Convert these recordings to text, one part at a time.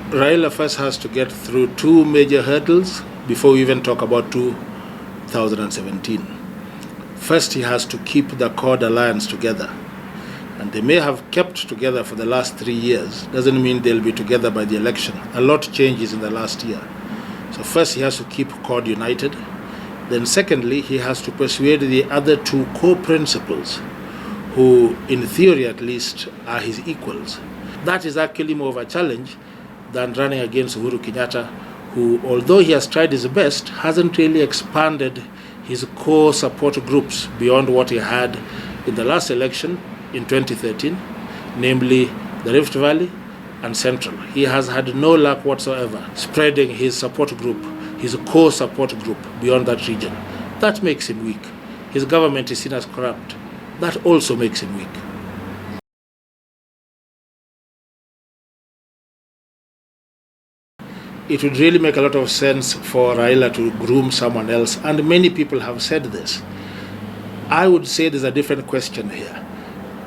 Raila first has to get through two major hurdles before we even talk about 2017. First, he has to keep the Accord alliance together. And they may have kept together for the last 3 years. Doesn't mean they'll be together by the election. A lot changes in the last year. So first, he has to keep Accord united. Then secondly, he has to persuade the other two co-principals, who, in theory at least, are his equals. That is actually more of a challenge than running against Uhuru Kenyatta, who, although he has tried his best, hasn't really expanded his core support groups beyond what he had in the last election in 2013, namely the Rift Valley and Central. He has had no luck whatsoever spreading his support group, his core support group, beyond that region. That makes him weak. His government is seen as corrupt. That also makes him weak. It would really make a lot of sense for Raila to groom someone else, and many people have said this. I would say there's a different question here.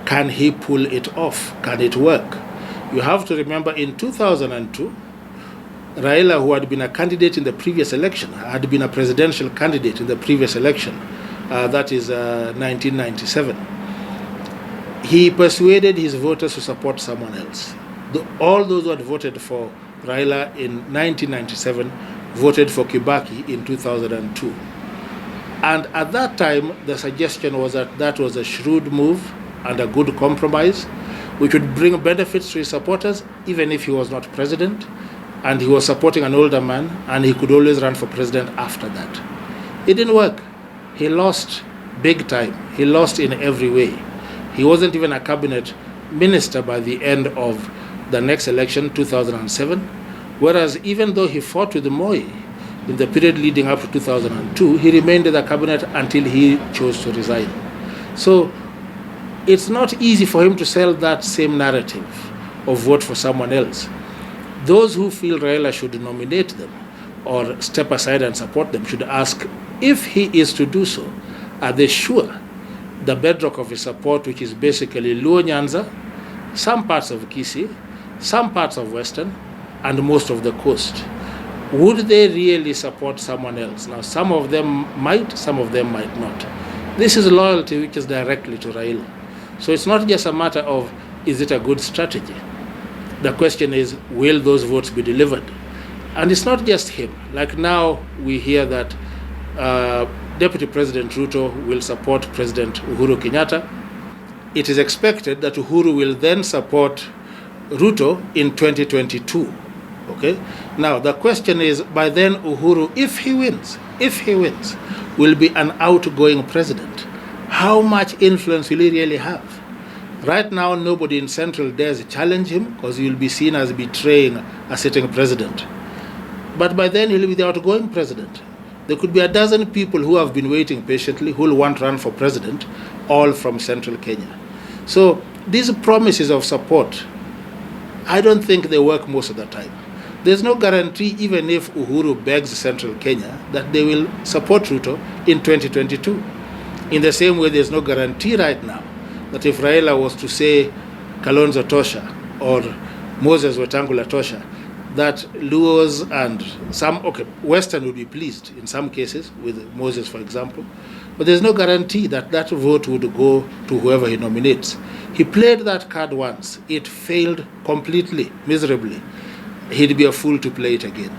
Can he pull it off? Can it work? You have to remember in 2002, Raila, who had been a candidate in the previous election, had been a presidential candidate in the previous election, that is 1997, he persuaded his voters to support someone else. All those who had voted for Raila in 1997 voted for Kibaki in 2002. And at that time, the suggestion was that that was a shrewd move and a good compromise, which would bring benefits to his supporters, even if he was not president, and he was supporting an older man, and he could always run for president after that. It didn't work. He lost big time. He lost in every way. He wasn't even a cabinet minister by the end of the next election, 2007, whereas even though he fought with Moi in the period leading up to 2002, he remained in the cabinet until he chose to resign. So it's not easy for him to sell that same narrative of vote for someone else. Those who feel Raila should nominate them or step aside and support them should ask, if he is to do so, are they sure the bedrock of his support, which is basically Luo Nyanza, some parts of Kisii, some parts of Western, and most of the coast, would they really support someone else? Now, some of them might, some of them might not. This is loyalty which is directly to Raila. So it's not just a matter of, is it a good strategy? The question is, will those votes be delivered? And it's not just him. Like now, we hear that Deputy President Ruto will support President Uhuru Kenyatta. It is expected that Uhuru will then support Ruto in 2022. Okay? Now, the question is, by then Uhuru, if he wins, will be an outgoing president. How much influence will he really have? Right now, nobody in Central dares challenge him because he will be seen as betraying a sitting president. But by then, he'll be the outgoing president. There could be a dozen people who have been waiting patiently who will want to run for president, all from Central Kenya. So these promises of support, I don't think they work most of the time. There's no guarantee, even if Uhuru begs Central Kenya, that they will support Ruto in 2022. In the same way, there's no guarantee right now that if Raila was to say Kalonzo Tosha or Moses Wetangula Tosha, that Luos and Western would be pleased in some cases, with Moses, for example. But there's no guarantee that that vote would go to whoever he nominates. He played that card once. It failed completely, miserably. He'd be a fool to play it again.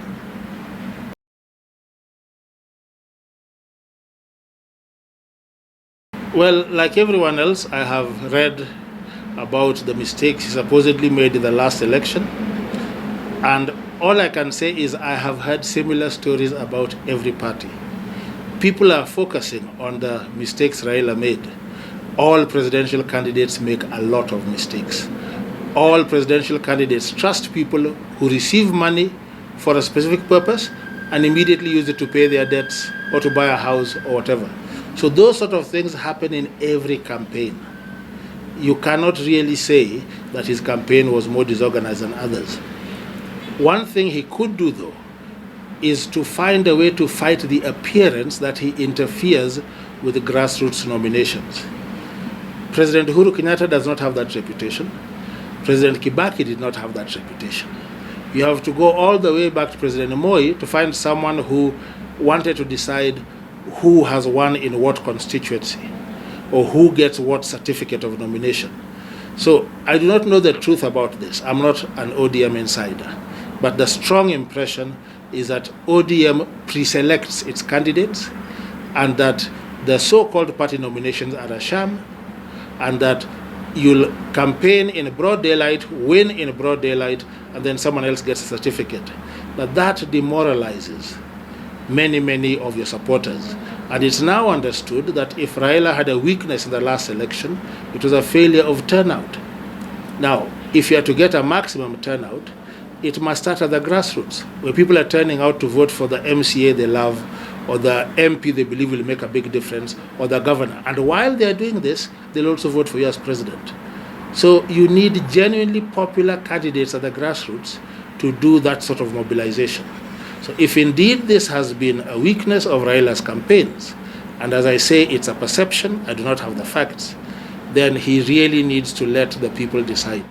Well, like everyone else, I have read about the mistakes he supposedly made in the last election. And all I can say is I have heard similar stories about every party. People are focusing on the mistakes Raila made. All presidential candidates make a lot of mistakes. All presidential candidates trust people who receive money for a specific purpose and immediately use it to pay their debts or to buy a house or whatever. So those sort of things happen in every campaign. You cannot really say that his campaign was more disorganized than others. One thing he could do, though, is to find a way to fight the appearance that he interferes with the grassroots nominations. President Uhuru Kenyatta does not have that reputation. President Kibaki did not have that reputation. You have to go all the way back to President Moi to find someone who wanted to decide who has won in what constituency or who gets what certificate of nomination. So I do not know the truth about this. I'm not an ODM insider. But the strong impression is that ODM preselects its candidates and that the so-called party nominations are a sham, and that you'll campaign in broad daylight, win in broad daylight, and then someone else gets a certificate. That demoralizes many of your supporters. And it's now understood that if Raila had a weakness in the last election, it was a failure of turnout. Now, if you are to get a maximum turnout, it must start at the grassroots, where people are turning out to vote for the MCA they love, or the MP they believe will make a big difference, or the governor. And while they are doing this, they'll also vote for you as president. So you need genuinely popular candidates at the grassroots to do that sort of mobilization. So if indeed this has been a weakness of Raila's campaigns, and as I say, it's a perception, I do not have the facts, then he really needs to let the people decide.